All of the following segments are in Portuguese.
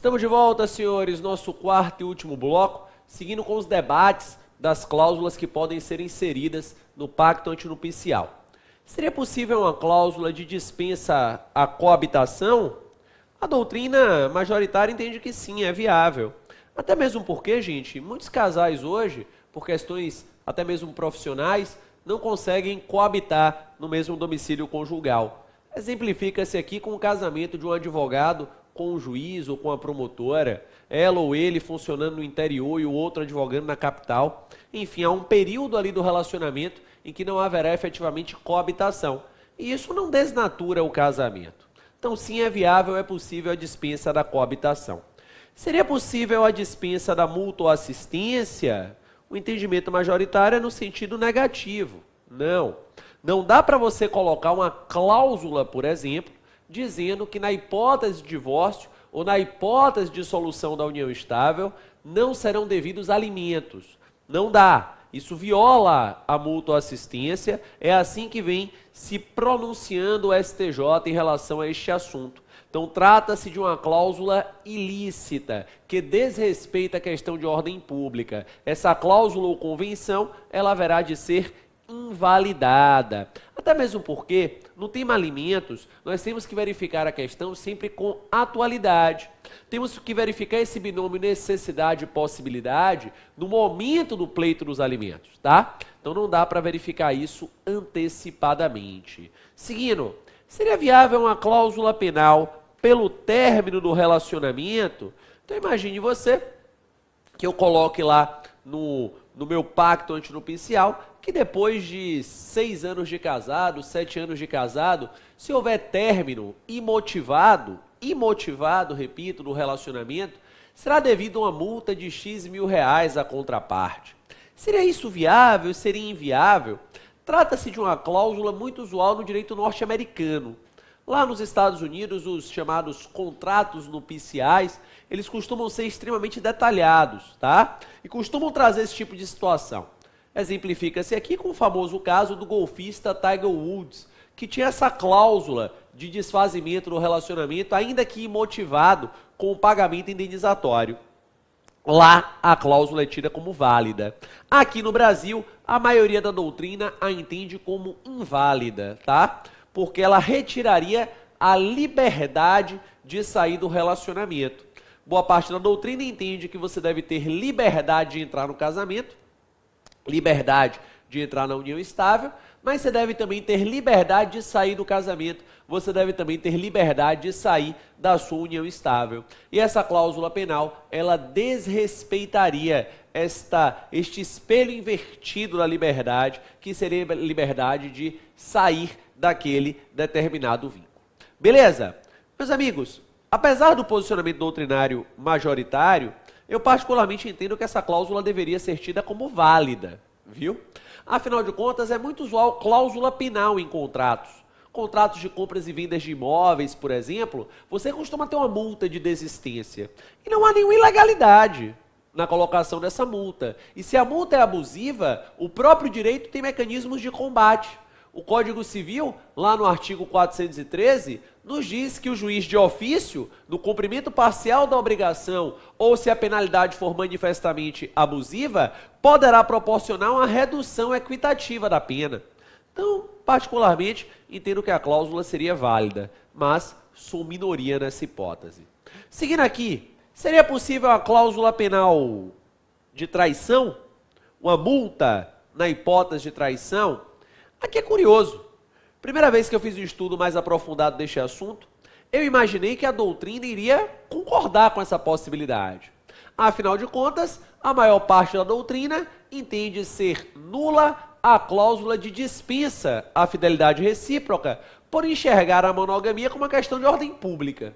Estamos de volta, senhores, nosso quarto e último bloco, seguindo com os debates das cláusulas que podem ser inseridas no pacto antinupcial. Seria possível uma cláusula de dispensa à coabitação? A doutrina majoritária entende que sim, é viável. Até mesmo porque, gente, muitos casais hoje, por questões até mesmo profissionais, não conseguem coabitar no mesmo domicílio conjugal. Exemplifica-se aqui com o casamento de um advogado com um juiz ou com a promotora, ela ou ele funcionando no interior e o outro advogando na capital. Enfim, há um período ali do relacionamento em que não haverá efetivamente coabitação. E isso não desnatura o casamento. Então, sim, é viável, é possível a dispensa da coabitação. Seria possível a dispensa da mútua-assistência? O entendimento majoritário é no sentido negativo. Não. Não dá para você colocar uma cláusula, por exemplo, dizendo que na hipótese de divórcio ou na hipótese de solução da união estável, não serão devidos alimentos. Não dá. Isso viola a mútua-assistência. É assim que vem se pronunciando o STJ em relação a este assunto. Então, trata-se de uma cláusula ilícita, que desrespeita a questão de ordem pública. Essa cláusula ou convenção, ela haverá de ser invalidada. Até mesmo porque, no tema alimentos, nós temos que verificar a questão sempre com atualidade. Temos que verificar esse binômio necessidade e possibilidade no momento do pleito dos alimentos, tá? Então não dá para verificar isso antecipadamente. Seguindo, seria viável uma cláusula penal pelo término do relacionamento? Então imagine você que eu coloque lá no meu pacto antinupcial que depois de 6 anos de casado, 7 anos de casado, se houver término imotivado, repito, no relacionamento, será devido a uma multa de X mil reais à contraparte. Seria isso viável? Seria inviável? Trata-se de uma cláusula muito usual no direito norte-americano. Lá nos Estados Unidos, os chamados contratos nupciais, eles costumam ser extremamente detalhados, tá? E costumam trazer esse tipo de situação. Exemplifica-se aqui com o famoso caso do golfista Tiger Woods, que tinha essa cláusula de desfazimento do relacionamento, ainda que imotivado com o pagamento indenizatório. Lá, a cláusula é tida como válida. Aqui no Brasil, a maioria da doutrina a entende como inválida, tá? Porque ela retiraria a liberdade de sair do relacionamento. Boa parte da doutrina entende que você deve ter liberdade de entrar no casamento, liberdade de entrar na união estável, mas você deve também ter liberdade de sair do casamento, você deve também ter liberdade de sair da sua união estável. E essa cláusula penal, ela desrespeitaria este espelho invertido da liberdade, que seria a liberdade de sair daquele determinado vínculo. Beleza? Meus amigos, apesar do posicionamento doutrinário majoritário, eu particularmente entendo que essa cláusula deveria ser tida como válida, viu? Afinal de contas, é muito usual cláusula penal em contratos. Contratos de compras e vendas de imóveis, por exemplo, você costuma ter uma multa de desistência. E não há nenhuma ilegalidade na colocação dessa multa. E se a multa é abusiva, o próprio direito tem mecanismos de combate. O Código Civil, lá no artigo 413, nos diz que o juiz de ofício, no cumprimento parcial da obrigação, ou se a penalidade for manifestamente abusiva, poderá proporcionar uma redução equitativa da pena. Então, particularmente, entendo que a cláusula seria válida, mas sou minoria nessa hipótese. Seguindo aqui, seria possível a cláusula penal de traição? Uma multa na hipótese de traição? Aqui é curioso. Primeira vez que eu fiz um estudo mais aprofundado deste assunto, eu imaginei que a doutrina iria concordar com essa possibilidade. Afinal de contas, a maior parte da doutrina entende ser nula a cláusula de dispensa à fidelidade recíproca, por enxergar a monogamia como uma questão de ordem pública.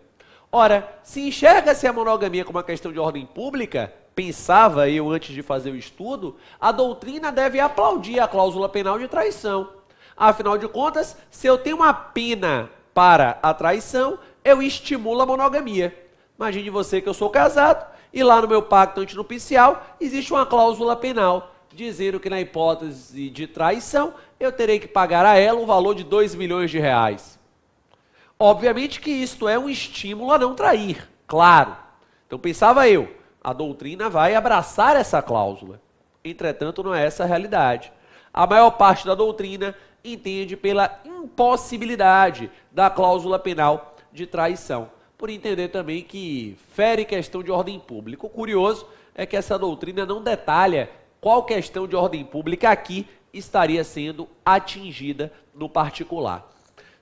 Ora, se enxerga-se a monogamia como uma questão de ordem pública, pensava eu antes de fazer o estudo, a doutrina deve aplaudir a cláusula penal de traição. Afinal de contas, se eu tenho uma pena para a traição, eu estimulo a monogamia. Imagine você que eu sou casado e lá no meu pacto antinupcial existe uma cláusula penal dizendo que na hipótese de traição eu terei que pagar a ela um valor de 2 milhões de reais. Obviamente que isto é um estímulo a não trair, claro. Então pensava eu, a doutrina vai abraçar essa cláusula. Entretanto, não é essa a realidade. A maior parte da doutrina entende pela impossibilidade da cláusula penal de traição, por entender também que fere questão de ordem pública. O curioso é que essa doutrina não detalha qual questão de ordem pública aqui estaria sendo atingida no particular.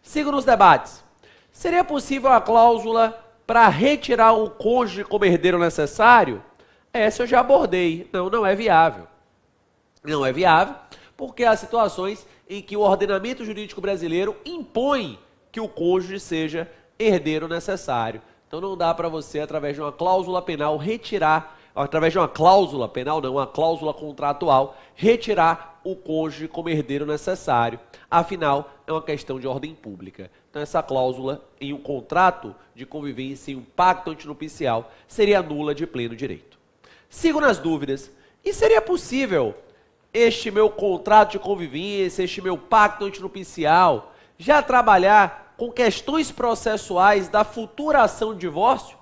Sigo nos debates. Seria possível a cláusula para retirar o cônjuge como herdeiro necessário? Essa eu já abordei. Não, não é viável. Não é viável porque há situações em que o ordenamento jurídico brasileiro impõe que o cônjuge seja herdeiro necessário. Então não dá para você, através de uma cláusula penal, retirar, através de uma cláusula penal, não, uma cláusula contratual, retirar o cônjuge como herdeiro necessário. Afinal, é uma questão de ordem pública. Então essa cláusula em um contrato de convivência, em um pacto antinupcial, seria nula de pleno direito. Sigo nas dúvidas. E seria possível este meu contrato de convivência, este meu pacto antinupcial, já trabalhar com questões processuais da futura ação de divórcio?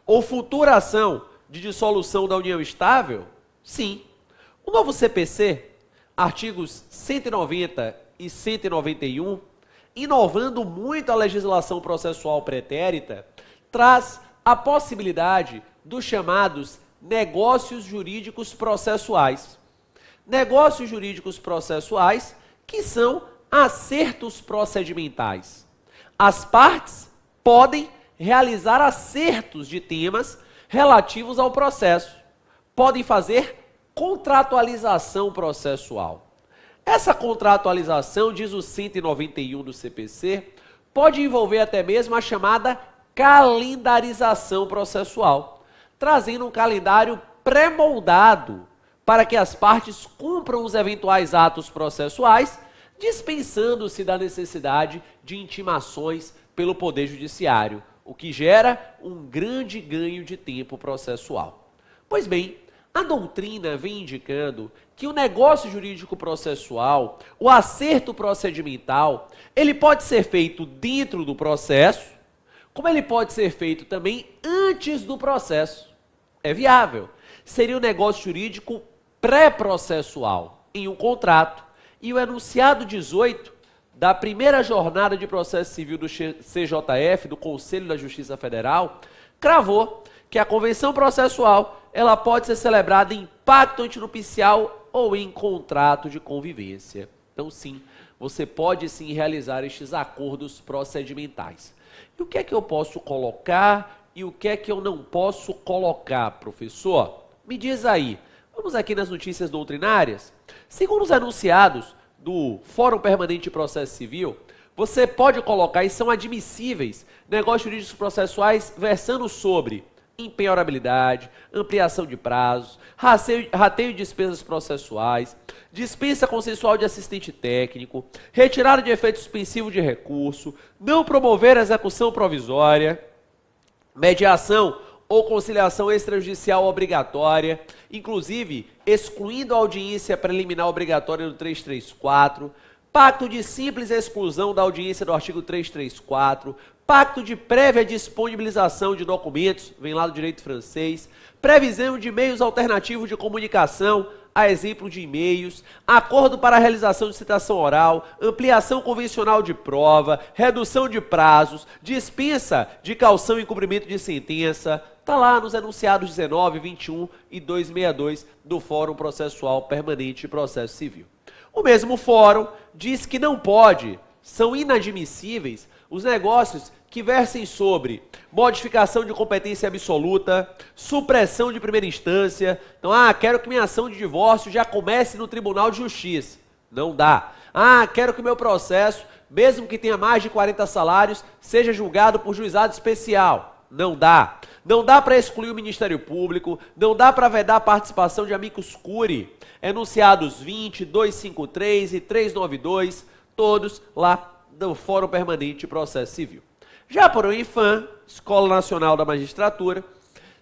Ou futura ação de dissolução da união estável? Sim. O novo CPC, artigos 190 e 191, inovando muito a legislação processual pretérita, traz a possibilidade dos chamados negócios jurídicos processuais. Negócios jurídicos processuais que são acertos procedimentais. As partes podem realizar acertos de temas relativos ao processo. Podem fazer contratualização processual. Essa contratualização, diz o 191 do CPC, pode envolver até mesmo a chamada calendarização processual, trazendo um calendário pré-moldado para que as partes cumpram os eventuais atos processuais, dispensando-se da necessidade de intimações pelo Poder Judiciário, o que gera um grande ganho de tempo processual. Pois bem, a doutrina vem indicando que o negócio jurídico processual, o acerto procedimental, ele pode ser feito dentro do processo, como ele pode ser feito também antes do processo. É viável. Seria um negócio jurídico pré-processual em um contrato. E o enunciado 18 da primeira jornada de processo civil do CJF, do Conselho da Justiça Federal, cravou que a convenção processual ela pode ser celebrada em pacto antinupcial ou em contrato de convivência. Então sim, você pode sim realizar estes acordos procedimentais. E o que é que eu posso colocar e o que é que eu não posso colocar, professor? Me diz aí. Vamos aqui nas notícias doutrinárias. Segundo os enunciados do Fórum Permanente de Processo Civil, você pode colocar, e são admissíveis, negócios jurídicos processuais versando sobre empenhorabilidade, ampliação de prazos, rateio de despesas processuais, dispensa consensual de assistente técnico, retirada de efeito suspensivo de recurso, não promover a execução provisória, mediação ou conciliação extrajudicial obrigatória, inclusive excluindo a audiência preliminar obrigatória do 334, pacto de simples exclusão da audiência do artigo 334, pacto de prévia disponibilização de documentos, vem lá do direito francês, previsão de meios alternativos de comunicação, a exemplo de e-mails, acordo para a realização de citação oral, ampliação convencional de prova, redução de prazos, dispensa de caução e cumprimento de sentença, está lá nos enunciados 19, 21 e 262 do Fórum Processual Permanente de Processo Civil. O mesmo fórum diz que não pode, são inadmissíveis os negócios que versem sobre modificação de competência absoluta, supressão de primeira instância. Então, quero que minha ação de divórcio já comece no Tribunal de Justiça. Não dá. Quero que meu processo, mesmo que tenha mais de 40 salários, seja julgado por juizado especial. Não dá. Não dá para excluir o Ministério Público, não dá para vedar a participação de amicus curiae, enunciados 20, 253 e 392, todos lá do Fórum Permanente de Processo Civil. Já por o INFAM, Escola Nacional da Magistratura,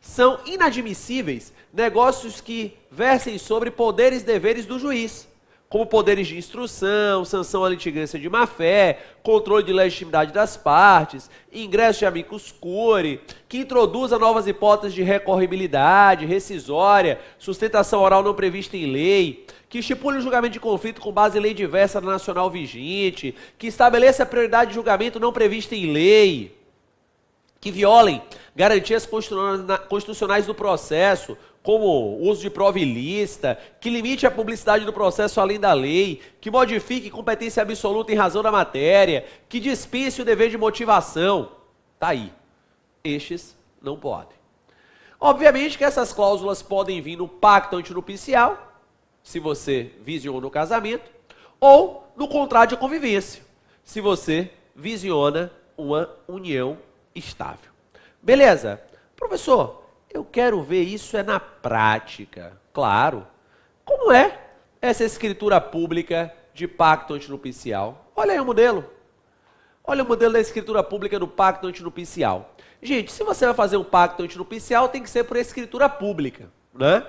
são inadmissíveis negócios que versem sobre poderes e deveres do juiz, como poderes de instrução, sanção à litigância de má-fé, controle de legitimidade das partes, ingresso de amicus curiae, que introduza novas hipóteses de recorribilidade, rescisória, sustentação oral não prevista em lei, que estipule o julgamento de conflito com base em lei diversa da nacional vigente, que estabeleça a prioridade de julgamento não prevista em lei, que violem garantias constitucionais do processo, como o uso de prova ilícita, que limite a publicidade do processo além da lei, que modifique competência absoluta em razão da matéria, que dispense o dever de motivação. Tá aí. Estes não podem. Obviamente que essas cláusulas podem vir no pacto antinupcial, se você visiona o casamento, ou no contrato de convivência, se você visiona uma união estável. Beleza? Professor, eu quero ver isso na prática. Claro. Como é essa escritura pública de pacto antinupcial? Olha aí o modelo. Olha o modelo da escritura pública do pacto antinupcial. Gente, se você vai fazer um pacto antinupcial, tem que ser por escritura pública, né?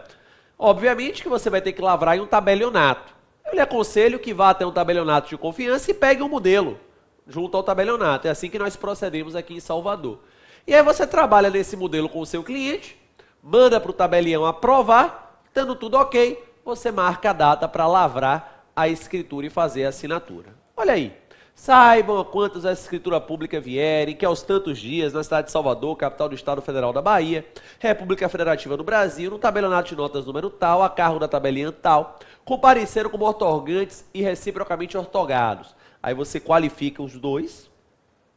Obviamente que você vai ter que lavrar em um tabelionato. Eu lhe aconselho que vá até um tabelionato de confiança e pegue um modelo junto ao tabelionato. É assim que nós procedemos aqui em Salvador. E aí você trabalha nesse modelo com o seu cliente, manda para o tabelião aprovar, dando tudo ok, você marca a data para lavrar a escritura e fazer a assinatura. Olha aí, saibam a quantos a escritura pública vierem, que aos tantos dias, na cidade de Salvador, capital do Estado Federal da Bahia, República Federativa do Brasil, no tabelionato de notas número tal, a cargo da tabeliã tal, compareceram como ortogantes e reciprocamente ortogados. Aí você qualifica os dois,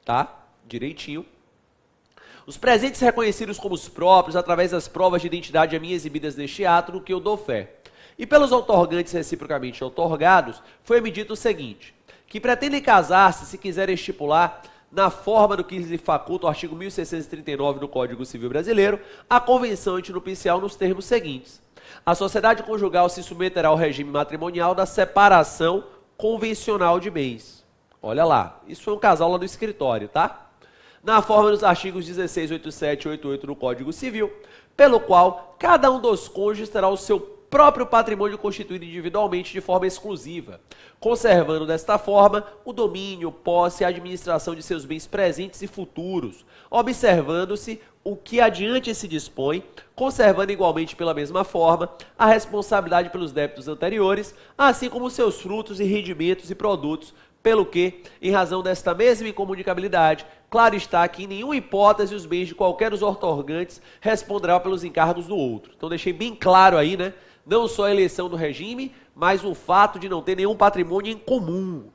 tá? Direitinho. Os presentes reconhecidos como os próprios, através das provas de identidade a mim exibidas neste ato, no que eu dou fé. E pelos outorgantes reciprocamente outorgados, foi emitido o seguinte, que pretendem casar-se, se quiserem estipular, na forma do que lhes faculta o artigo 1639 do Código Civil Brasileiro, a convenção antinupcial nos termos seguintes. A sociedade conjugal se submeterá ao regime matrimonial da separação convencional de bens. Olha lá, isso foi um casal lá do escritório, tá? Na forma dos artigos 1687 e 88 do Código Civil, pelo qual cada um dos cônjuges terá o seu próprio patrimônio constituído individualmente de forma exclusiva, conservando desta forma o domínio, posse e administração de seus bens presentes e futuros, observando-se o que adiante se dispõe, conservando igualmente pela mesma forma a responsabilidade pelos débitos anteriores, assim como seus frutos e rendimentos e produtos, pelo que, em razão desta mesma incomunicabilidade, claro está que em nenhuma hipótese os bens de qualquer dos outorgantes responderão pelos encargos do outro. Então deixei bem claro aí, né? Não só a eleição do regime, mas o fato de não ter nenhum patrimônio em comum.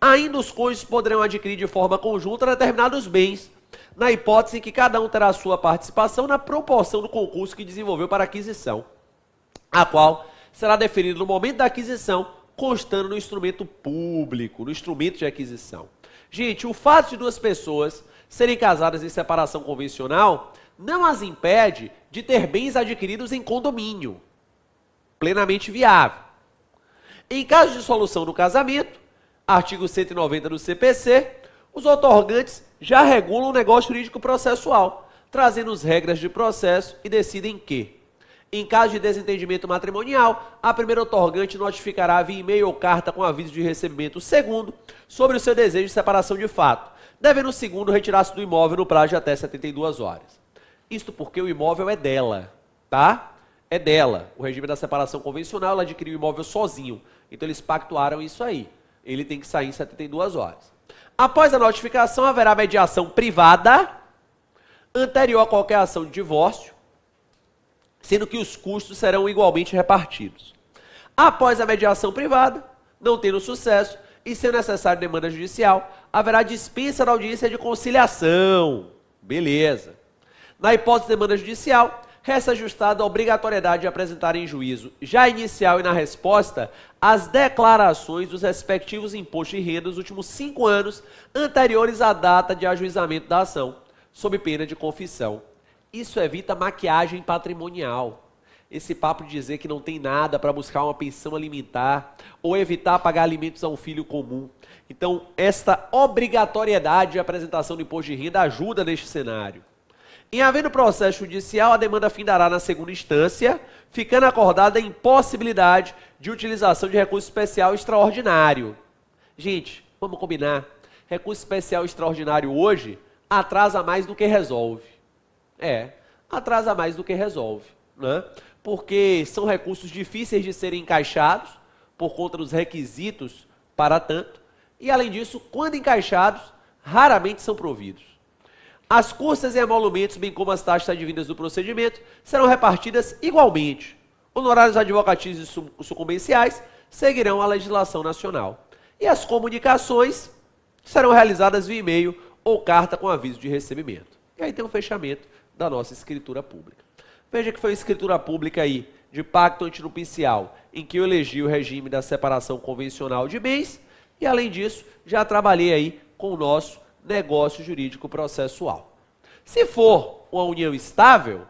Ainda os cônjuges poderão adquirir de forma conjunta determinados bens, na hipótese em que cada um terá sua participação na proporção do concurso que desenvolveu para aquisição, a qual será definida no momento da aquisição, constando no instrumento público, no instrumento de aquisição. Gente, o fato de duas pessoas serem casadas em separação convencional não as impede de ter bens adquiridos em condomínio, plenamente viável. Em caso de dissolução do casamento, artigo 190 do CPC, os outorgantes já regulam o negócio jurídico processual, trazendo as regras de processo e decidem que, em caso de desentendimento matrimonial, a primeira outorgante notificará via e-mail ou carta com aviso de recebimento o segundo sobre o seu desejo de separação de fato, devendo o segundo retirar-se do imóvel no prazo de até 72 horas. Isto porque o imóvel é dela, tá? É dela. O regime da separação convencional, ela adquiriu o imóvel sozinho. Então eles pactuaram isso aí. Ele tem que sair em 72 horas. Após a notificação, haverá mediação privada anterior a qualquer ação de divórcio, sendo que os custos serão igualmente repartidos. Após a mediação privada, não tendo sucesso e sendo necessário demanda judicial, haverá dispensa da audiência de conciliação. Beleza. Na hipótese de demanda judicial, resta ajustada a obrigatoriedade de apresentar em juízo, já inicial e na resposta, as declarações dos respectivos impostos e rendas dos últimos 5 anos anteriores à data de ajuizamento da ação, sob pena de confissão. Isso evita maquiagem patrimonial. Esse papo de dizer que não tem nada para buscar uma pensão alimentar ou evitar pagar alimentos a um filho comum. Então, esta obrigatoriedade de apresentação do imposto de renda ajuda neste cenário. Em havendo processo judicial, a demanda findará na segunda instância, ficando acordada a impossibilidade de utilização de recurso especial extraordinário. Gente, vamos combinar. Recurso especial extraordinário hoje atrasa mais do que resolve. Atrasa mais do que resolve, né? Porque são recursos difíceis de serem encaixados por conta dos requisitos para tanto, e além disso, quando encaixados, raramente são providos. As custas e emolumentos, bem como as taxas advindas do procedimento, serão repartidas igualmente. Honorários advocatícios e sucumbenciais seguirão a legislação nacional. E as comunicações serão realizadas via e-mail ou carta com aviso de recebimento. E aí tem o fechamento da nossa escritura pública. Veja que foi a escritura pública aí de pacto antinupcial, em que eu elegi o regime da separação convencional de bens e, além disso, já trabalhei aí com o nosso negócio jurídico processual. Se for uma união estável,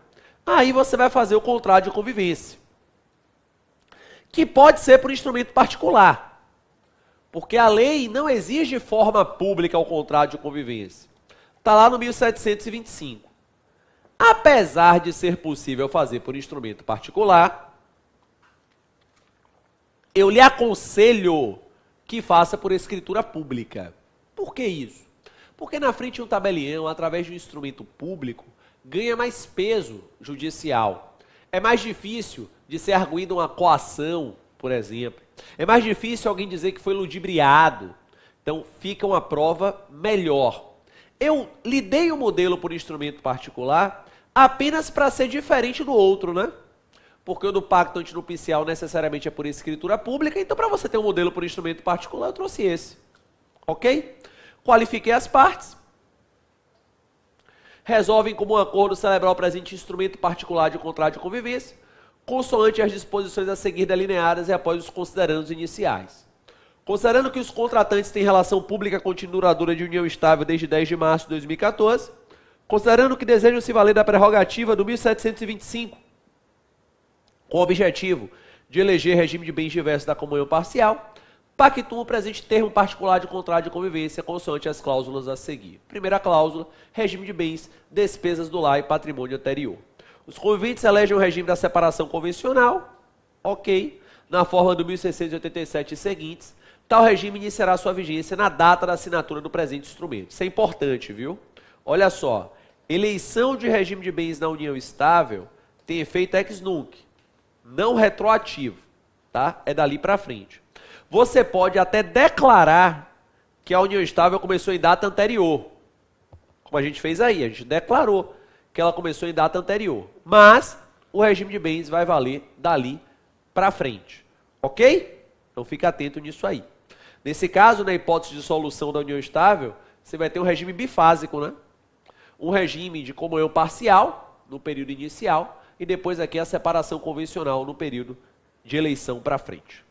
aí você vai fazer o contrato de convivência, que pode ser por instrumento particular, porque a lei não exige forma pública ao contrato de convivência. Está lá no 1725. Apesar de ser possível fazer por instrumento particular, eu lhe aconselho que faça por escritura pública. Por que isso? Porque na frente de um tabelião, através de um instrumento público, ganha mais peso judicial. É mais difícil de ser arguída uma coação, por exemplo. É mais difícil alguém dizer que foi ludibriado. Então, fica uma prova melhor. Eu lhe dei o modelo por instrumento particular apenas para ser diferente do outro, né? Porque o do pacto antinupcial necessariamente é por escritura pública, então para você ter um modelo por instrumento particular, eu trouxe esse. Ok? Qualifiquei as partes. Resolvem como um acordo celebrar o presente instrumento particular de contrato de convivência, consoante as disposições a seguir delineadas e após os considerandos iniciais. Considerando que os contratantes têm relação pública continuadora de união estável desde 10 de março de 2014, considerando que desejam se valer da prerrogativa do 1725, com o objetivo de eleger regime de bens diversos da comunhão parcial, pactuam o presente termo particular de contrato de convivência consoante as cláusulas a seguir. Primeira cláusula, regime de bens, despesas do lar e patrimônio anterior. Os conviventes elegem o regime da separação convencional, ok, na forma do 1687 e seguintes. Tal regime iniciará sua vigência na data da assinatura do presente instrumento. Isso é importante, viu? Olha só, eleição de regime de bens na união estável tem efeito ex nunc, não retroativo, tá? É dali para frente. Você pode até declarar que a união estável começou em data anterior, como a gente fez aí, a gente declarou que ela começou em data anterior, mas o regime de bens vai valer dali para frente, ok? Então fica atento nisso aí. Nesse caso, na hipótese de solução da união estável, você vai ter um regime bifásico, né? Um regime de comunhão parcial, no período inicial, e depois aqui a separação convencional no período de eleição para frente.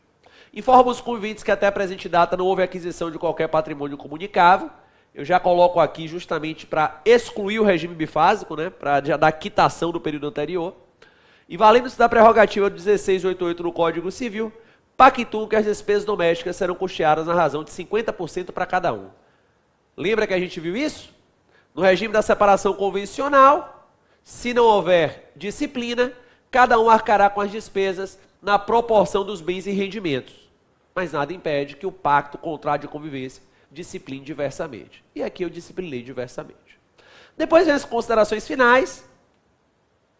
Informa os conviventes que até a presente data não houve aquisição de qualquer patrimônio comunicável. Eu já coloco aqui justamente para excluir o regime bifásico, né? Para já dar quitação do período anterior. E valendo-se da prerrogativa do 1688 no Código Civil, pactuam que as despesas domésticas serão custeadas na razão de 50% para cada um. Lembra que a gente viu isso? No regime da separação convencional, se não houver disciplina, cada um arcará com as despesas na proporção dos bens e rendimentos. Mas nada impede que o pacto, contrato de convivência, discipline diversamente. E aqui eu disciplinei diversamente. Depois vem as considerações finais.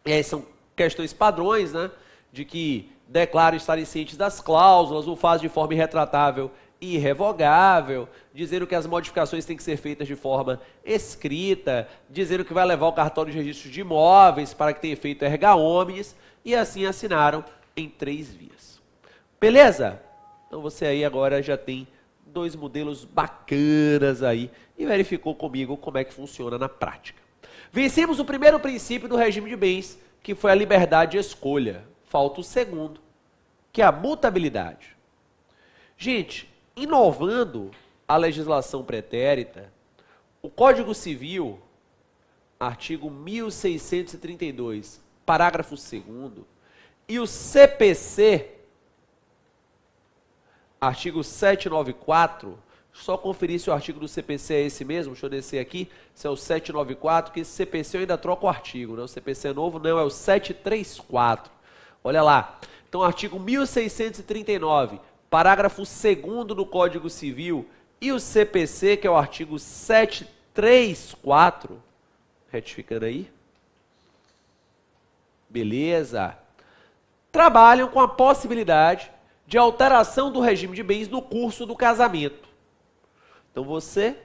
E aí são questões padrões, né? De que declaram estarem cientes das cláusulas, o faz de forma irretratável e irrevogável, dizendo que as modificações têm que ser feitas de forma escrita, dizendo que vai levar o cartório de registro de imóveis para que tenha efeito erga omnes, e assim assinaram em 3 vias. Beleza? Então você aí agora já tem 2 modelos bacanas aí e verificou comigo como é que funciona na prática. Vencemos o primeiro princípio do regime de bens, que foi a liberdade de escolha. Falta o segundo, que é a mutabilidade. Gente, inovando a legislação pretérita, o Código Civil, artigo 1632, parágrafo 2º, e o CPC, artigo 794, Só conferir se o artigo do CPC é esse mesmo. Deixa eu descer aqui. Esse é o 794, que esse CPC eu ainda troco o artigo, né? O CPC novo não, é o 734. Olha lá. Então, artigo 1639, parágrafo 2º do Código Civil e o CPC, que é o artigo 734, retificando aí. Beleza. Trabalham com a possibilidade de alteração do regime de bens no curso do casamento. Então, você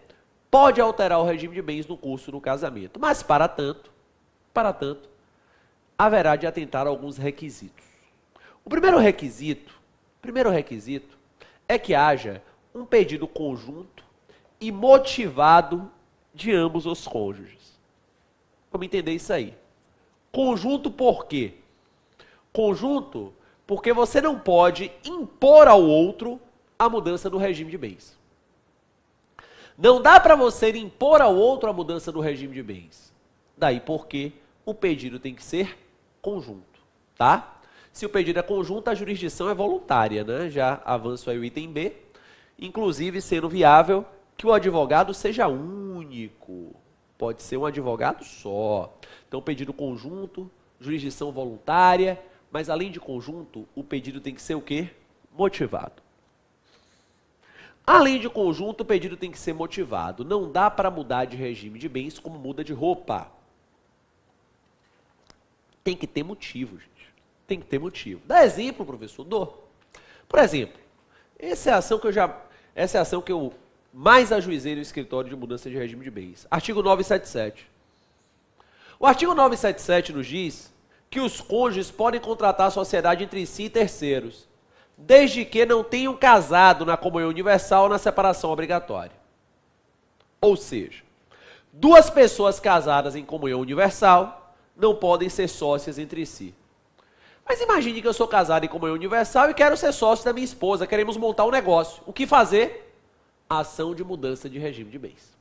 pode alterar o regime de bens no curso do casamento, mas para tanto, haverá de atentar a alguns requisitos. O primeiro requisito é que haja um pedido conjunto e motivado de ambos os cônjuges. Vamos entender isso aí. Conjunto por quê? Conjunto porque você não pode impor ao outro a mudança do regime de bens. Não dá para você impor ao outro a mudança do regime de bens. Daí porque o pedido tem que ser conjunto, tá? Se o pedido é conjunto, a jurisdição é voluntária, né? Já avanço aí o item B, inclusive sendo viável que o advogado seja único. Pode ser um advogado só. Então, pedido conjunto, jurisdição voluntária, mas além de conjunto, o pedido tem que ser o quê? Motivado. Além de conjunto, o pedido tem que ser motivado. Não dá para mudar de regime de bens como muda de roupa. Tem que ter motivo, gente. Tem que ter motivo. Dá exemplo, professor? Dou. Por exemplo, essa é a ação que eu mais ajuizei no escritório de mudança de regime de bens. Artigo 977. O artigo 977 nos diz que os cônjuges podem contratar sociedade entre si e terceiros, desde que não tenham casado na comunhão universal ou na separação obrigatória. Ou seja, duas pessoas casadas em comunhão universal não podem ser sócias entre si. Mas imagine que eu sou casado em comunhão universal e quero ser sócio da minha esposa, queremos montar um negócio. O que fazer? Ação de mudança de regime de bens.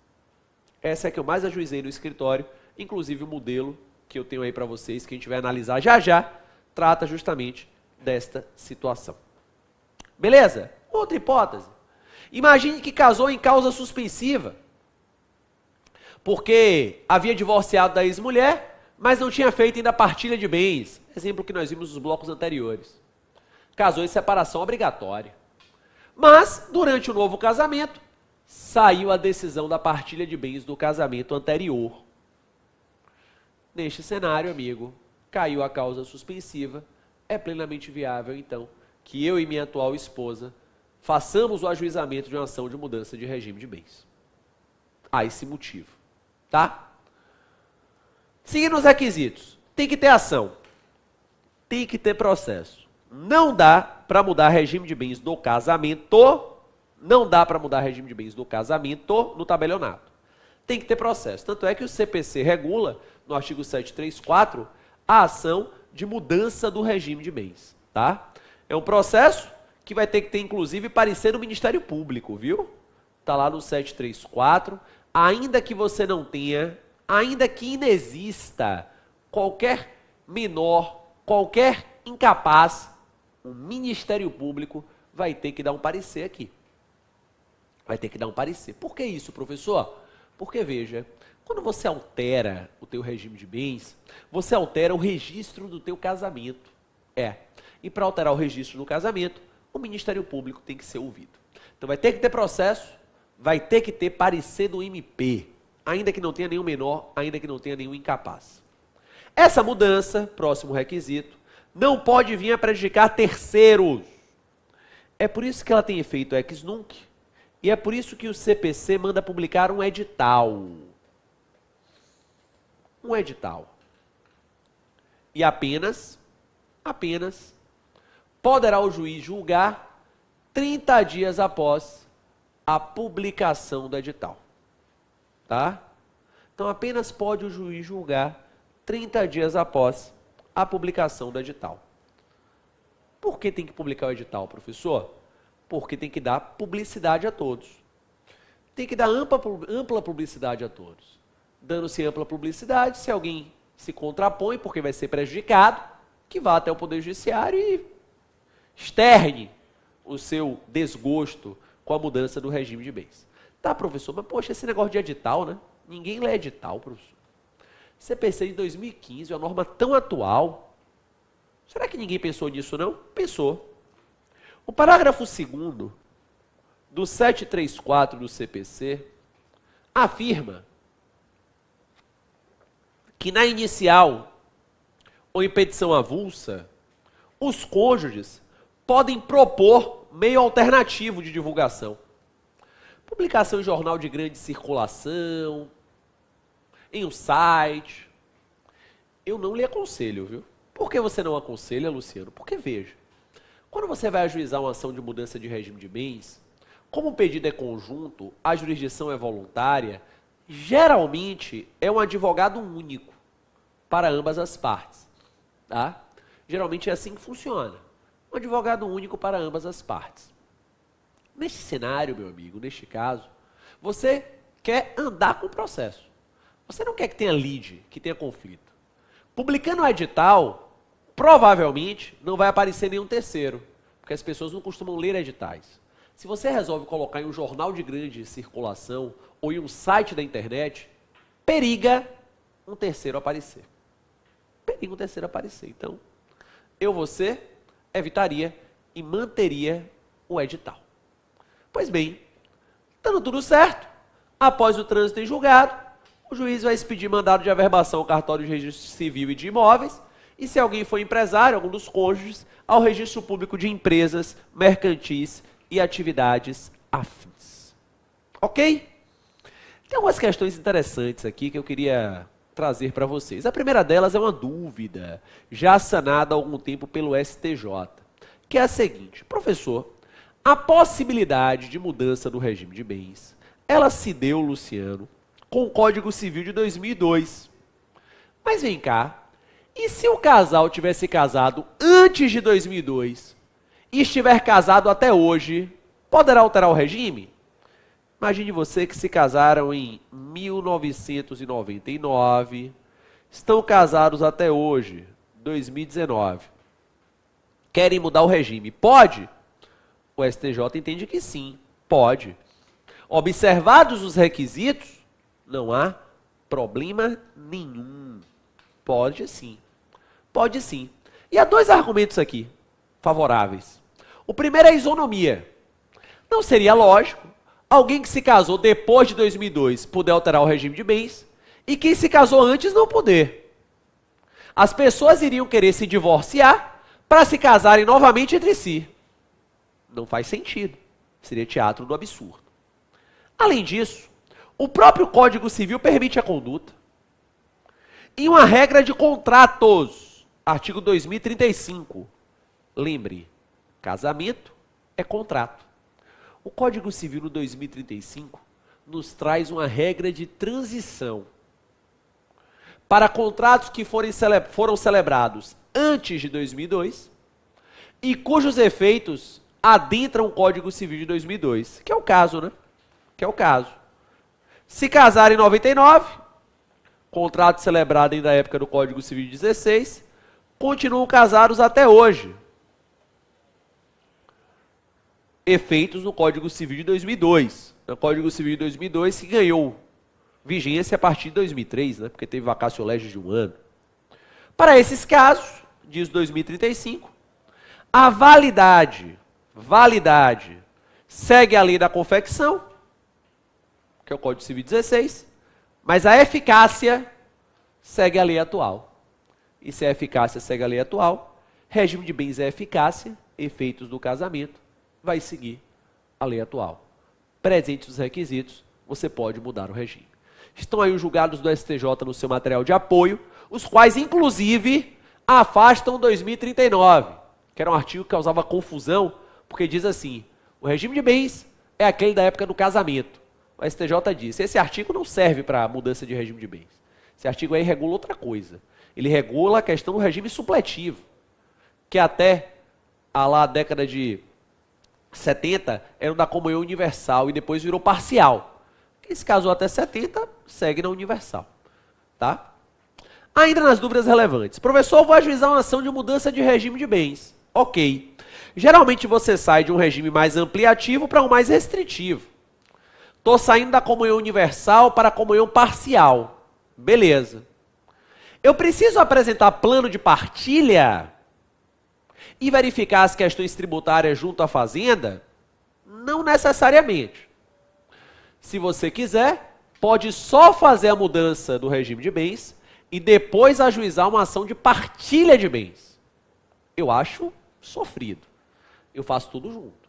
Essa é a que eu mais ajuizei no escritório, inclusive o modelo que eu tenho aí para vocês, que a gente vai analisar já já, trata justamente desta situação. Beleza? Outra hipótese. Imagine que casou em causa suspensiva, porque havia divorciado da ex-mulher, mas não tinha feito ainda a partilha de bens. Exemplo que nós vimos nos blocos anteriores. Casou em separação obrigatória. Mas, durante o novo casamento, saiu a decisão da partilha de bens do casamento anterior. Neste cenário, amigo, caiu a causa suspensiva. É plenamente viável, então, que eu e minha atual esposa façamos o ajuizamento de uma ação de mudança de regime de bens. Há esse motivo, tá? Seguindo os requisitos, tem que ter ação, tem que ter processo. Não dá para mudar regime de bens do casamento, no tabelionato. Tem que ter processo. Tanto é que o CPC regula, no artigo 734, a ação de mudança do regime de bens, tá? É um processo que vai ter que ter, inclusive, parecer do Ministério Público, viu? Está lá no 734. Ainda que você não tenha, ainda que inexista qualquer menor, qualquer incapaz, o Ministério Público vai ter que dar um parecer aqui. Vai ter que dar um parecer. Por que isso, professor? Porque, veja, quando você altera o teu regime de bens, você altera o registro do teu casamento. E para alterar o registro do casamento, o Ministério Público tem que ser ouvido. Então vai ter que ter processo, vai ter que ter parecer do MP, ainda que não tenha nenhum menor, ainda que não tenha nenhum incapaz. Essa mudança, próximo requisito, não pode vir a prejudicar terceiros. É por isso que ela tem efeito ex nunc, e é por isso que o CPC manda publicar um edital. Um edital. E apenas poderá o juiz julgar 30 dias após a publicação do edital. Tá? Então, apenas pode o juiz julgar 30 dias após a publicação do edital. Por que tem que publicar o edital, professor? Porque tem que dar publicidade a todos. Tem que dar ampla publicidade a todos. Dando-se ampla publicidade, se alguém se contrapõe, porque vai ser prejudicado, que vá até o Poder Judiciário e externe o seu desgosto com a mudança do regime de bens. Tá, professor, mas poxa, esse negócio de edital, né? Ninguém lê edital, professor. CPC de 2015, uma norma tão atual. Será que ninguém pensou nisso, não? Pensou. O parágrafo 2º do 734 do CPC afirma que na inicial ou em petição avulsa, os cônjuges podem propor meio alternativo de divulgação. Publicação em jornal de grande circulação, em um site. Eu não lhe aconselho, viu? Por que você não aconselha, Luciano? Porque, veja, quando você vai ajuizar uma ação de mudança de regime de bens, como o pedido é conjunto, a jurisdição é voluntária, geralmente é um advogado único para ambas as partes. Tá? Geralmente é assim que funciona. Um advogado único para ambas as partes. Nesse cenário, meu amigo, neste caso, você quer andar com o processo. Você não quer que tenha lide, que tenha conflito. Publicando o edital, provavelmente não vai aparecer nenhum terceiro, porque as pessoas não costumam ler editais. Se você resolve colocar em um jornal de grande circulação ou em um site da internet, periga um terceiro aparecer. Periga um terceiro aparecer. Então, você evitaria e manteria o edital. Pois bem, dando tudo certo, após o trânsito em julgado, o juiz vai expedir mandado de averbação ao cartório de registro civil e de imóveis, e se alguém for empresário, algum dos cônjuges, ao registro público de empresas, mercantis e atividades afins. Ok? Tem algumas questões interessantes aqui que eu queria trazer para vocês. A primeira delas é uma dúvida, já sanada há algum tempo pelo STJ, que é a seguinte: professor, a possibilidade de mudança do regime de bens, ela se deu, Luciano, com o Código Civil de 2002. Mas vem cá, e se o casal tivesse casado antes de 2002 e estiver casado até hoje, poderá alterar o regime? Imagine você que se casaram em 1999, estão casados até hoje, 2019. Querem mudar o regime. Pode? O STJ entende que sim, pode. Observados os requisitos, não há problema nenhum. Pode sim. Pode sim. E há dois argumentos aqui favoráveis. O primeiro é a isonomia. Não seria lógico alguém que se casou depois de 2002 poder alterar o regime de bens e quem se casou antes não poder. As pessoas iriam querer se divorciar para se casarem novamente entre si. Não faz sentido. Seria teatro do absurdo. Além disso, o próprio Código Civil permite a conduta. E uma regra de contratos, artigo 2035. Lembre, casamento é contrato. O Código Civil no 2035 nos traz uma regra de transição para contratos que foram celebrados antes de 2002 e cujos efeitos adentram o Código Civil de 2002, que é o caso, né? Que é o caso. Se casarem em 99, contrato celebrado ainda na época do Código Civil de 16, continuam casados até hoje. Efeitos no Código Civil de 2002. O Código Civil de 2002 que ganhou vigência a partir de 2003, né? Porque teve vacatio legis de um ano. Para esses casos, diz 2035, a validade segue a lei da confecção, que é o Código Civil 16, mas a eficácia segue a lei atual. E se a eficácia segue a lei atual, regime de bens é eficácia, efeitos do casamento, vai seguir a lei atual. Presentes os requisitos, você pode mudar o regime. Estão aí os julgados do STJ no seu material de apoio, os quais, inclusive, afastam 2039, que era um artigo que causava confusão, porque diz assim, o regime de bens é aquele da época do casamento. O STJ disse, esse artigo não serve para mudança de regime de bens. Esse artigo aí regula outra coisa. Ele regula a questão do regime supletivo, que até a década de 70 era o da comunhão universal e depois virou parcial. Quem se casou até 70 segue na universal. Tá? Ainda nas dúvidas relevantes. Professor, vou ajuizar uma ação de mudança de regime de bens. Ok. Geralmente você sai de um regime mais ampliativo para um mais restritivo. Estou saindo da comunhão universal para a comunhão parcial. Beleza. Eu preciso apresentar plano de partilha e verificar as questões tributárias junto à fazenda? Não necessariamente. Se você quiser, pode só fazer a mudança do regime de bens e depois ajuizar uma ação de partilha de bens. Eu acho sofrido. Eu faço tudo junto.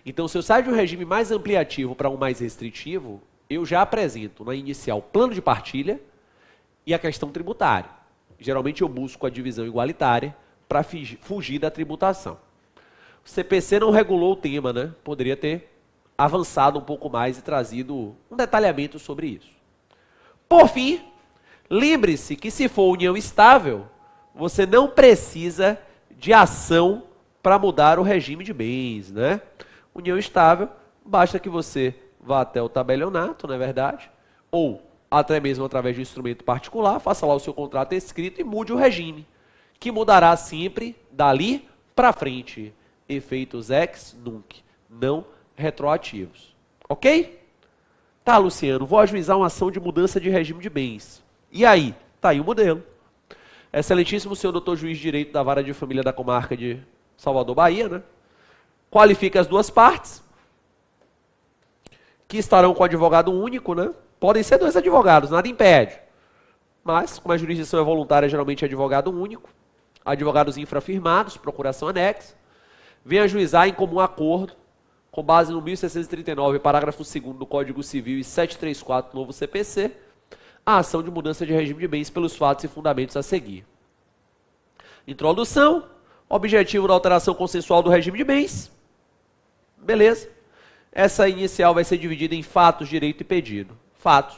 Então, se eu saio de um regime mais ampliativo para um mais restritivo, eu já apresento na inicial plano de partilha e a questão tributária. Geralmente eu busco a divisão igualitária para fugir da tributação. O CPC não regulou o tema, né? Poderia ter avançado um pouco mais e trazido um detalhamento sobre isso. Por fim, lembre-se que se for união estável, você não precisa de ação para mudar o regime de bens, né? União estável, basta que você vá até o tabelionato, não é verdade? Ou até mesmo através de um instrumento particular, faça lá o seu contrato escrito e mude o regime, que mudará sempre dali para frente. Efeitos ex nunc, não retroativos. Ok? Tá, Luciano, vou ajuizar uma ação de mudança de regime de bens. E aí? Tá aí o modelo. Excelentíssimo senhor doutor juiz de direito da vara de família da comarca de Salvador, Bahia, né? Qualifica as duas partes, que estarão com advogado único, né? Podem ser dois advogados, nada impede. Mas, como a jurisdição é voluntária, geralmente é advogado único. Advogados infrafirmados, procuração anexa. Vem ajuizar em comum acordo, com base no 1639, parágrafo 2º do Código Civil e 734 do novo CPC, a ação de mudança de regime de bens pelos fatos e fundamentos a seguir. Introdução, objetivo da alteração consensual do regime de bens. Beleza. Essa inicial vai ser dividida em fatos, direito e pedido. Fatos.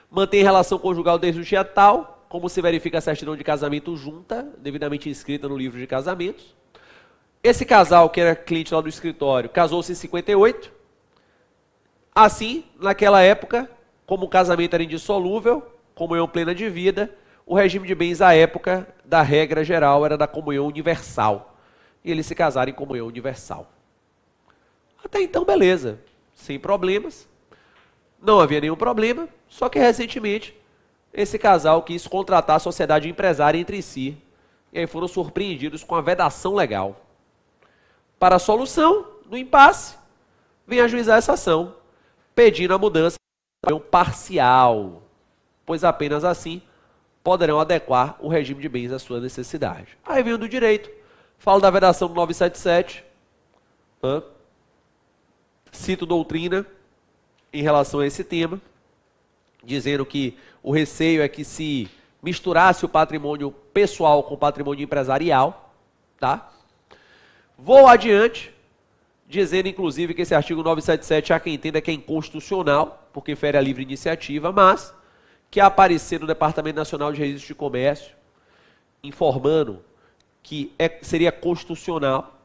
Mantém relação conjugal desde o dia tal, como se verifica a certidão de casamento junta, devidamente inscrita no livro de casamentos. Esse casal, que era cliente lá do escritório, casou-se em 58. Assim, naquela época, como o casamento era indissolúvel, comunhão plena de vida, o regime de bens à época da regra geral era da comunhão universal. E eles se casaram em comunhão universal. Até então, beleza. Sem problemas. Não havia nenhum problema, só que recentemente esse casal quis contratar a sociedade empresária entre si. E aí foram surpreendidos com a vedação legal. Para a solução do impasse, vem ajuizar essa ação, pedindo a mudança parcial, pois apenas assim poderão adequar o regime de bens à sua necessidade. Aí vem o do direito, falo da vedação do 977, cito doutrina em relação a esse tema, dizendo que o receio é que se misturasse o patrimônio pessoal com o patrimônio empresarial, tá? Vou adiante, dizendo inclusive que esse artigo 977 há quem entenda que é inconstitucional, porque fere a livre iniciativa, mas que aparecer no Departamento Nacional de Registro de Comércio, informando que seria constitucional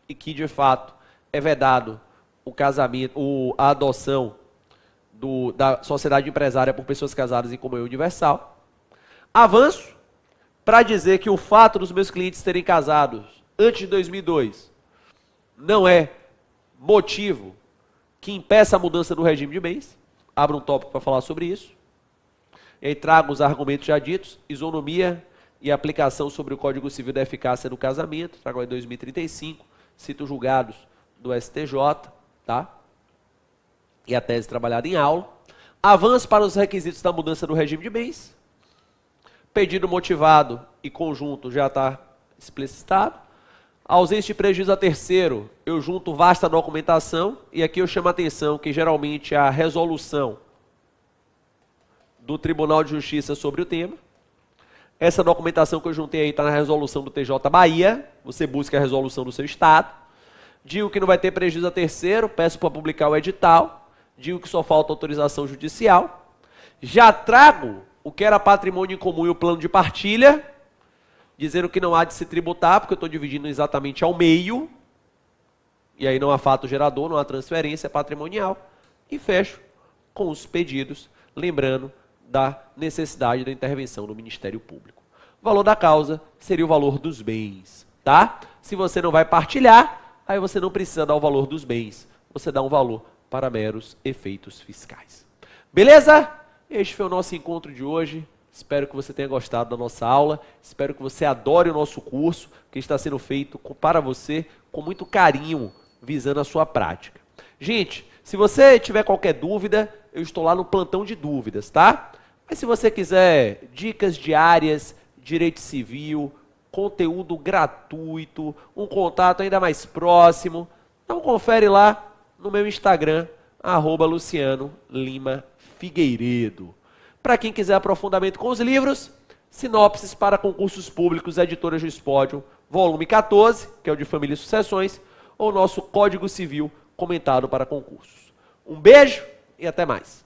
e que de fato é vedado o casamento, a adoção da sociedade empresária por pessoas casadas em comunhão universal. Avanço para dizer que o fato dos meus clientes terem casados antes de 2002 não é motivo que impeça a mudança do regime de bens. Abro um tópico para falar sobre isso. E aí trago os argumentos já ditos, isonomia e aplicação sobre o Código Civil da eficácia do casamento, trago aí 2035, cito julgados do STJ, tá? E a tese trabalhada em aula. Avanço para os requisitos da mudança do regime de bens. Pedido motivado e conjunto já está explicitado. Ausência de prejuízo a terceiro, eu junto vasta documentação, e aqui eu chamo a atenção que geralmente a resolução do Tribunal de Justiça sobre o tema. Essa documentação que eu juntei aí está na resolução do TJ Bahia, você busca a resolução do seu estado. Digo que não vai ter prejuízo a terceiro, peço para publicar o edital. Digo que só falta autorização judicial. Já trago o que era patrimônio em comum e o plano de partilha, dizendo que não há de se tributar, porque eu estou dividindo exatamente ao meio, e aí não há fato gerador, não há transferência patrimonial, e fecho com os pedidos, lembrando da necessidade da intervenção do Ministério Público. O valor da causa seria o valor dos bens. tá? Se você não vai partilhar, aí você não precisa dar o valor dos bens, você dá um valor para meros efeitos fiscais. Beleza? Este foi o nosso encontro de hoje. Espero que você tenha gostado da nossa aula. Espero que você adore o nosso curso, que está sendo feito para você com muito carinho, visando a sua prática. Gente, se você tiver qualquer dúvida, eu estou lá no plantão de dúvidas, tá? Mas se você quiser dicas diárias, direito civil, conteúdo gratuito, um contato ainda mais próximo, então confere lá no meu Instagram, @Luciano Lima Figueiredo. Para quem quiser aprofundamento com os livros, Sinopses para Concursos Públicos, Editora Juspódio, volume 14, que é o de Família e Sucessões, ou nosso Código Civil comentado para concursos. Um beijo e até mais.